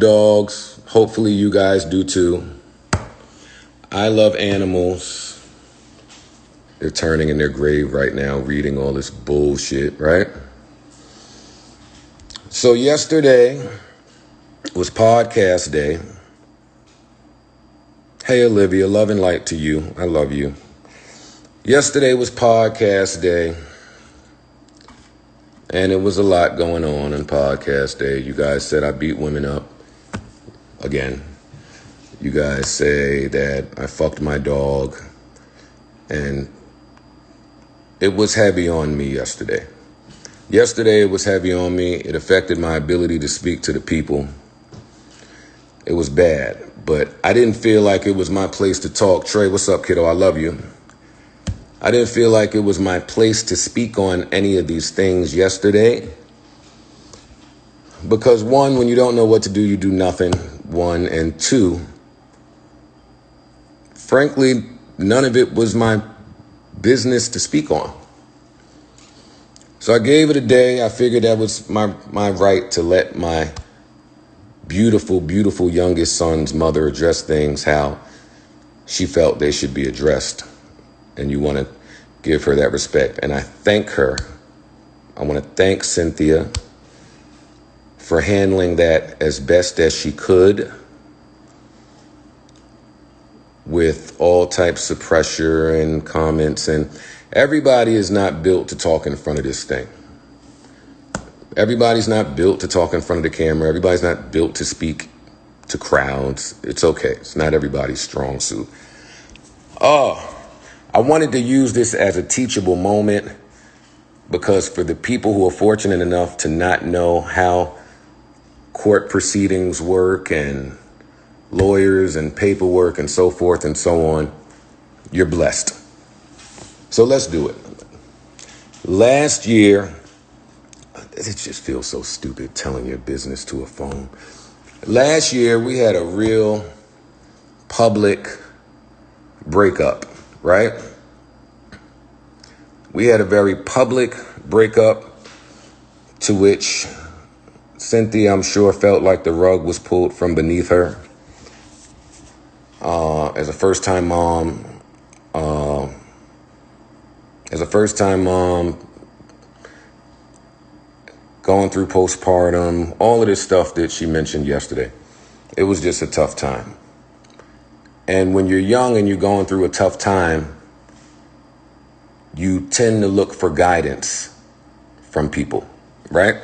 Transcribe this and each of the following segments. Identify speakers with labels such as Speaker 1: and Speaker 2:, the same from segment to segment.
Speaker 1: dogs. Hopefully you guys do too. I love animals. They're turning in their grave right now, reading all this bullshit, right? So yesterday was podcast day. Hey, Olivia, love and light to you. I love you. Yesterday was podcast day. And it was a lot going on podcast day. You guys said I beat women up. Again. You guys say that I fucked my dog. And it was heavy on me yesterday. Yesterday it was heavy on me. It affected my ability to speak to the people. It was bad. But I didn't feel like it was my place to talk. Trey, what's up, kiddo? I love you. I didn't feel like it was my place to speak on any of these things yesterday. Because one, when you don't know what to do, you do nothing. One, and two, frankly, none of it was my business to speak on. So I gave it a day. I figured that was my right to let my beautiful, beautiful youngest son's mother address things how she felt they should be addressed. And you want to give her that respect. And I thank her. I want to thank Cynthia for handling that as best as she could with all types of pressure and comments. And everybody is not built to talk in front of this thing. Everybody's not built to talk in front of the camera. Everybody's not built to speak to crowds. It's okay. It's not everybody's strong suit. I wanted to use this as a teachable moment because for the people who are fortunate enough to not know how court proceedings work and lawyers and paperwork and so forth and so on, you're blessed. So let's do it. Last year, it just feels so stupid telling your business to a phone. Last year, we had a real public breakup. Right? We had a very public breakup to which Cynthia, I'm sure, felt like the rug was pulled from beneath her. As a first-time mom, going through postpartum, all of this stuff that she mentioned yesterday, it was just a tough time. And when you're young and you're going through a tough time, you tend to look for guidance from people, right?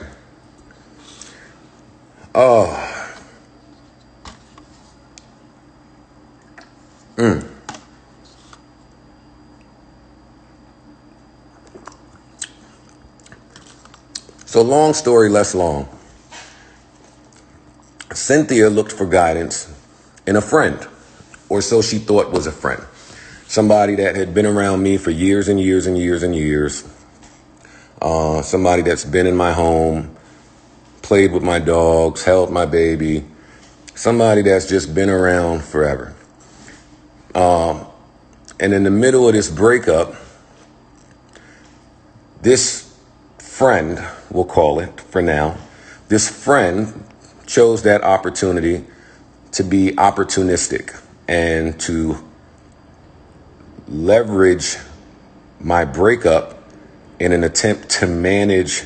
Speaker 1: So long story less long. Cynthia looked for guidance in a friend. Or so she thought was a friend. Somebody that had been around me for years and years and years and years. Somebody that's been in my home, played with my dogs, held my baby. Somebody that's just been around forever. And in the middle of this breakup, this friend, we'll call it for now, this friend chose that opportunity to be opportunistic and to leverage my breakup in an attempt to manage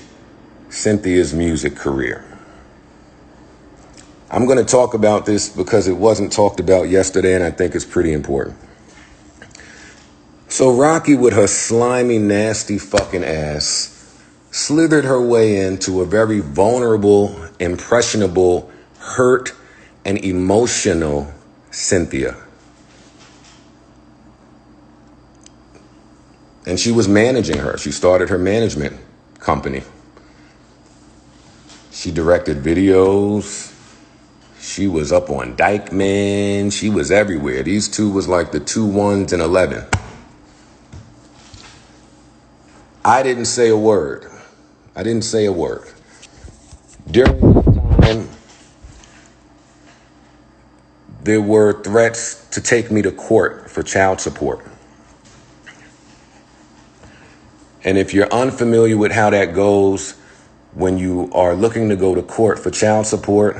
Speaker 1: Cynthia's music career. I'm going to talk about this because it wasn't talked about yesterday, and I think it's pretty important. So Raqi, with her slimy, nasty fucking ass, slithered her way into a very vulnerable, impressionable, hurt, and emotional Cynthia. And she was managing her. She started her management company. She directed videos. She was up on Dykeman. She was everywhere. These two was like the 2 1s and 11. I didn't say a word. During that time, there were threats to take me to court for child support. And if you're unfamiliar with how that goes, when you are looking to go to court for child support,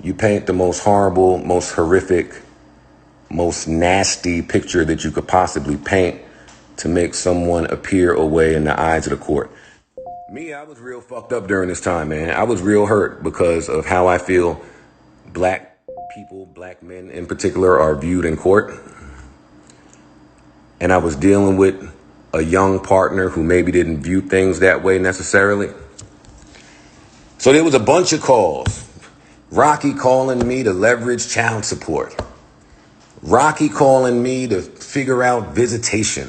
Speaker 1: you paint the most horrible, most horrific, most nasty picture that you could possibly paint to make someone appear away in the eyes of the court. Me, I was real fucked up during this time, man. I was real hurt because of how I feel black people, black men in particular, are viewed in court. And I was dealing with a young partner who maybe didn't view things that way necessarily. So there was a bunch of calls. Raqi calling me to leverage child support. Raqi calling me to figure out visitation.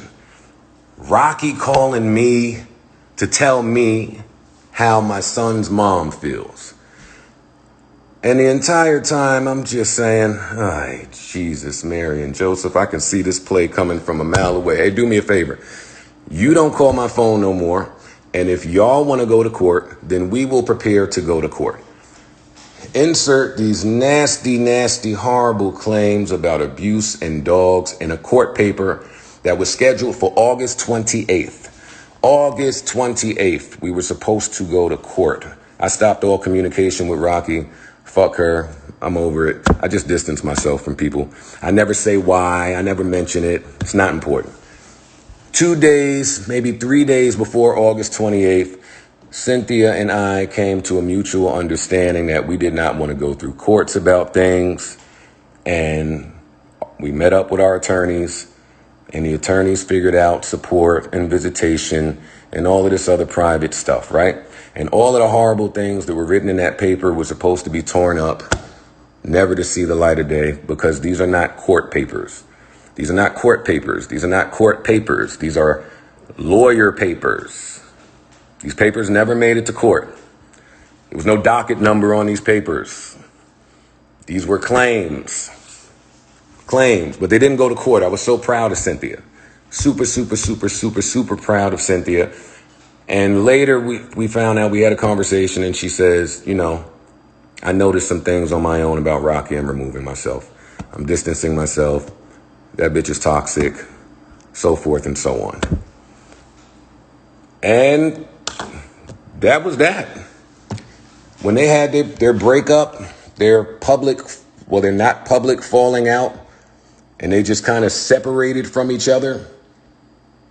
Speaker 1: Raqi calling me to tell me how my son's mom feels. And the entire time I'm just saying, ay, Jesus, Mary, and Joseph, I can see this play coming from a mile away. Hey, do me a favor. You don't call my phone no more. And if y'all want to go to court, then we will prepare to go to court. Insert these nasty, nasty, horrible claims about abuse and dogs in a court paper that was scheduled for August 28th. August 28th, we were supposed to go to court. I stopped all communication with Raqi. Fuck her. I'm over it. I just distance myself from people. I never say why. I never mention it. It's not important. 2 days, maybe 3 days before August 28th, Cynthia and I came to a mutual understanding that we did not want to go through courts about things. And we met up with our attorneys, and the attorneys figured out support and visitation and all of this other private stuff, right? And all of the horrible things that were written in that paper were supposed to be torn up, never to see the light of day, because these are not court papers. These are not court papers. These are not court papers. These are lawyer papers. These papers never made it to court. There was no docket number on these papers. These were claims. Claims, but they didn't go to court. I was so proud of Cynthia. Super, super, super, super, super proud of Cynthia. And later we found out, we had a conversation, and she says, you know, I noticed some things on my own about Raqi. I'm removing myself. I'm distancing myself. That bitch is toxic, so forth and so on. And that was that. When they had their breakup, their public, well, they're not public falling out, and they just kind of separated from each other,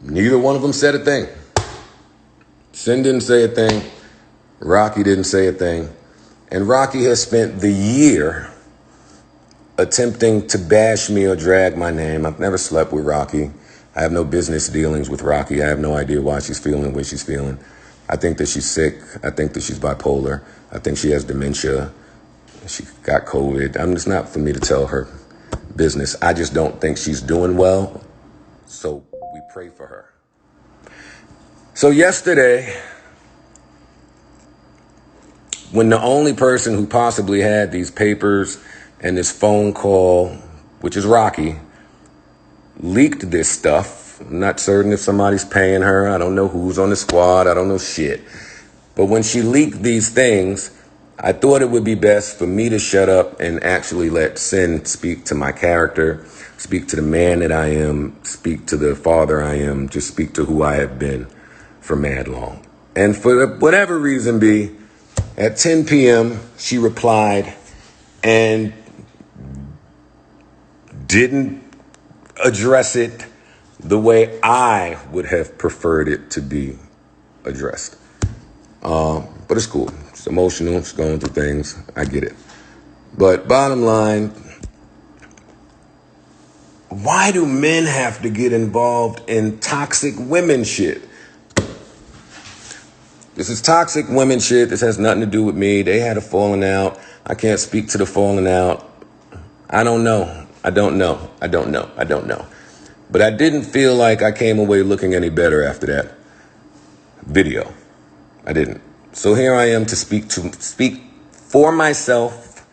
Speaker 1: neither one of them said a thing. Sin didn't say a thing. Raqi didn't say a thing. And Raqi has spent the year attempting to bash me or drag my name. I've never slept with Raqi. I have no business dealings with Raqi. I have no idea why she's feeling the way she's feeling. I think that she's sick. I think that she's bipolar. I think she has dementia. She got COVID. It's not for me to tell her business. I just don't think she's doing well. So we pray for her. So yesterday, when the only person who possibly had these papers and this phone call, which is Raqi, leaked this stuff. I'm not certain if somebody's paying her. I don't know who's on the squad. I don't know shit. But when she leaked these things, I thought it would be best for me to shut up and actually let Sin speak to my character, speak to the man that I am, speak to the father I am, just speak to who I have been for mad long. And for whatever reason be, at 10 p.m., she replied and didn't address it the way I would have preferred it to be addressed. But it's cool. It's emotional. It's going through things. I get it. But bottom line, why do men have to get involved in toxic women shit? This is toxic women shit. This has nothing to do with me. They had a falling out. I can't speak to the falling out. I don't know. I don't know. I don't know. I don't know. But I didn't feel like I came away looking any better after that video. I didn't. So here I am to speak for myself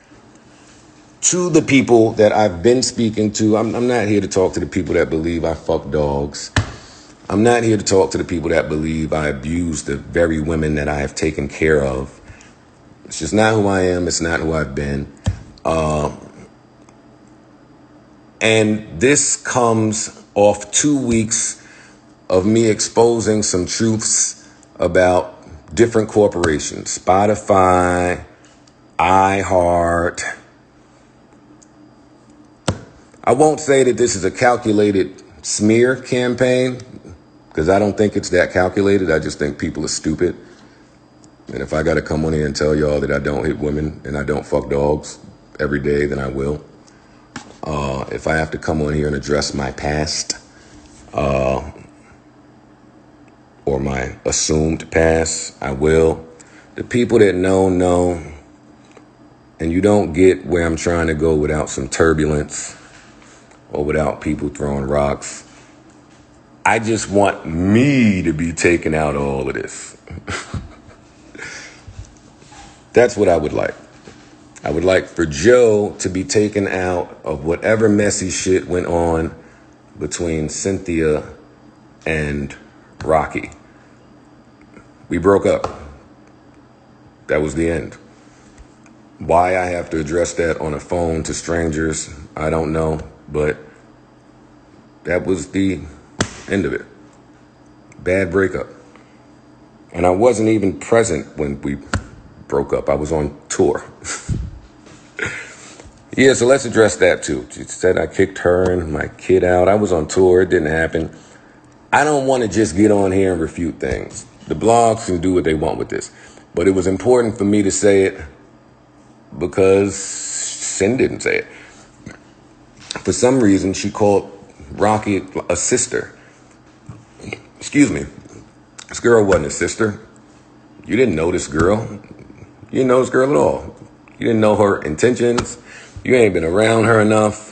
Speaker 1: to the people that I've been speaking to. I'm not here to talk to the people that believe I fuck dogs. I'm not here to talk to the people that believe I abuse the very women that I have taken care of. It's just not who I am. It's not who I've been. And this comes off 2 weeks of me exposing some truths about different corporations. Spotify, iHeart, I won't say that this is a calculated smear campaign, because I don't think it's that calculated. I just think people are stupid. And if I got to come on here and tell y'all that I don't hit women and I don't fuck dogs every day, then I will. If I have to come on here and address my past, or my assumed past, I will. The people that know, and you don't get where I'm trying to go without some turbulence or without people throwing rocks. I just want me to be taken out of all of this. That's what I would like. I would like for Joe to be taken out of whatever messy shit went on between Cynthia and Raqi. We broke up. That was the end. Why I have to address that on a phone to strangers, I don't know, but that was the end of it. Bad breakup. And I wasn't even present when we broke up. I was on tour. Yeah, so let's address that too. She said I kicked her and my kid out. I was on tour. It didn't happen. I don't want to just get on here and refute things. The blogs can do what they want with this. But it was important for me to say it because Sin didn't say it. For some reason, she called Raqi a sister. Excuse me. This girl wasn't a sister. You didn't know this girl. You didn't know this girl at all. You didn't know her intentions. You ain't been around her enough.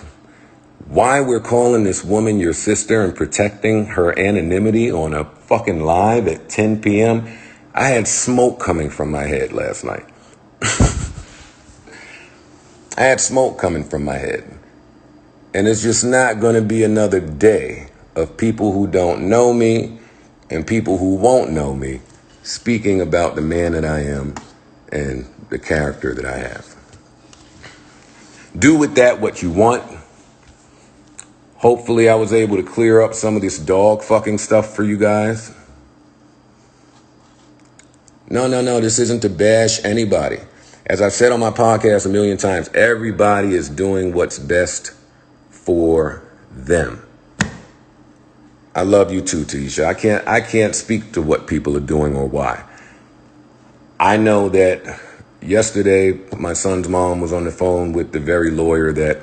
Speaker 1: Why we're calling this woman your sister and protecting her anonymity on a fucking live at 10 p.m., I had smoke coming from my head last night. I had smoke coming from my head. And it's just not going to be another day of people who don't know me and people who won't know me speaking about the man that I am and the character that I have. Do with that what you want. Hopefully I was able to clear up some of this dog fucking stuff for you guys. No, this isn't to bash anybody. As I've said on my podcast a million times, everybody is doing what's best for them. I love you too, Tisha. I can't speak to what people are doing or why. I know that yesterday my son's mom was on the phone with the very lawyer that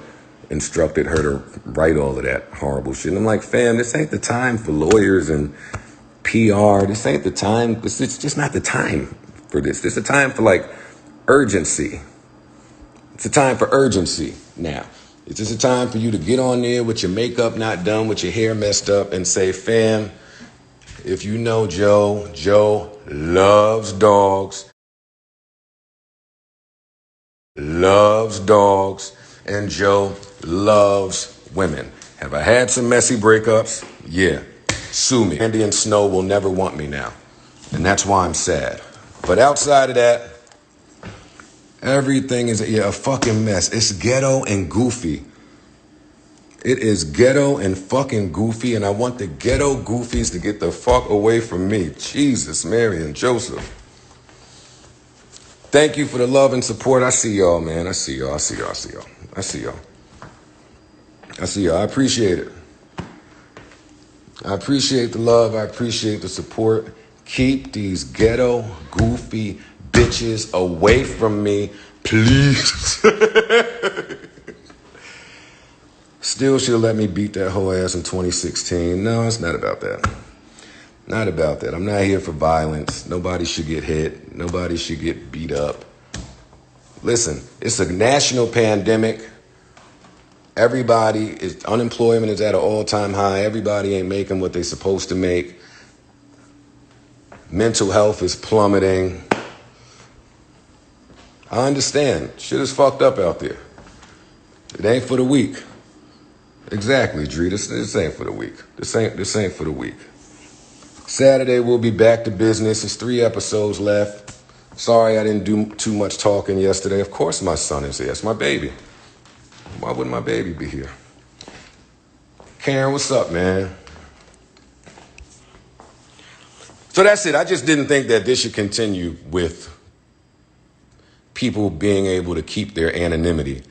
Speaker 1: instructed her to write all of that horrible shit. And I'm like, fam, this ain't the time for lawyers and PR. This ain't the time. It's just not the time for this. This is a time for like urgency. It's a time for urgency now. It's just a time for you to get on there with your makeup not done, with your hair messed up, and say, fam, if you know Joe, Joe loves dogs, and Joe loves women. Have I had some messy breakups? Yeah. Sue me. Andy and Snow will never want me now. And that's why I'm sad. But outside of that, everything is a fucking mess. It's ghetto and goofy. It is ghetto and fucking goofy, and I want the ghetto goofies to get the fuck away from me. Jesus, Mary, and Joseph. Thank you for the love and support. I see y'all, man. I see y'all. I appreciate it. I appreciate the love. I appreciate the support. Keep these ghetto, goofy bitches away from me, please. Still, she'll let me beat that whole ass in 2016. No, it's not about that. Not about that. I'm not here for violence. Nobody should get hit. Nobody should get beat up. Listen, it's a national pandemic. Unemployment is at an all-time high. Everybody ain't making what they're supposed to make. Mental health is plummeting. I understand. Shit is fucked up out there. It ain't for the weak. Exactly, Dree. This ain't for the weak. This ain't for the weak. Saturday, we'll be back to business. There's 3 episodes left. Sorry I didn't do too much talking yesterday. Of course my son is here. It's my baby. Why wouldn't my baby be here? Karen, what's up, man? So that's it. I just didn't think that this should continue with people being able to keep their anonymity.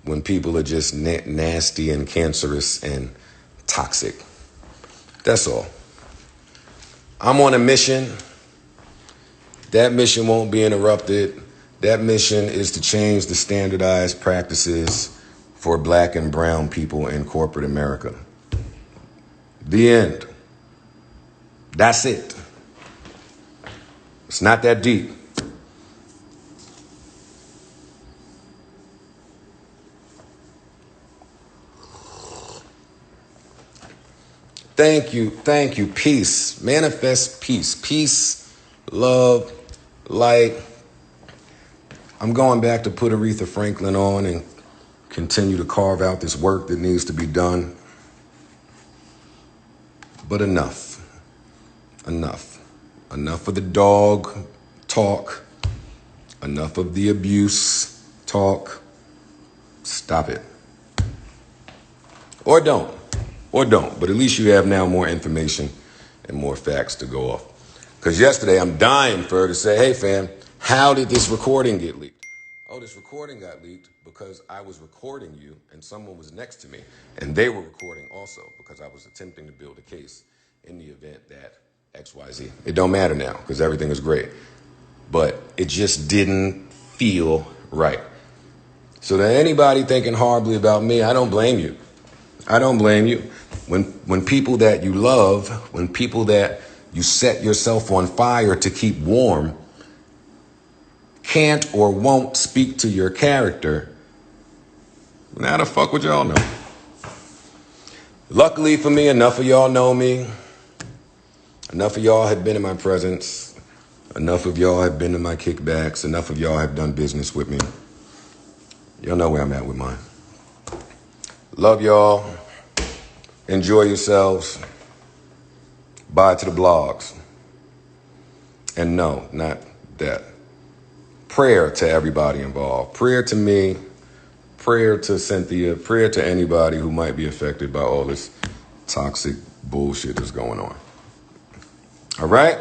Speaker 1: when people are just nasty and cancerous and toxic. That's all. I'm on a mission. That mission won't be interrupted. That mission is to change the standardized practices for black and brown people in corporate America. The end. That's it. It's not that deep. Thank you. Peace. Manifest peace. Peace, love, light. I'm going back to put Aretha Franklin on and continue to carve out this work that needs to be done. But enough. Enough of the dog talk. Enough of the abuse talk. Stop it. Or don't. But at least you have now more information and more facts to go off. Because yesterday I'm dying for her to say, hey fam, how did this recording get leaked? Oh, this recording got leaked because I was recording you and someone was next to me. And they were recording also because I was attempting to build a case in the event that XYZ. It don't matter now because everything is great. But it just didn't feel right. So to anybody thinking horribly about me, I don't blame you. When people that you love, when people that you set yourself on fire to keep warm, can't or won't speak to your character, now the fuck would y'all know? Luckily for me, enough of y'all know me. Enough of y'all have been in my presence. Enough of y'all have been in my kickbacks. Enough of y'all have done business with me. Y'all know where I'm at with mine. Love y'all. Enjoy yourselves. Bye to the blogs. And no, not that. Prayer to everybody involved. Prayer to me. Prayer to Cynthia. Prayer to anybody who might be affected by all this toxic bullshit that's going on. All right?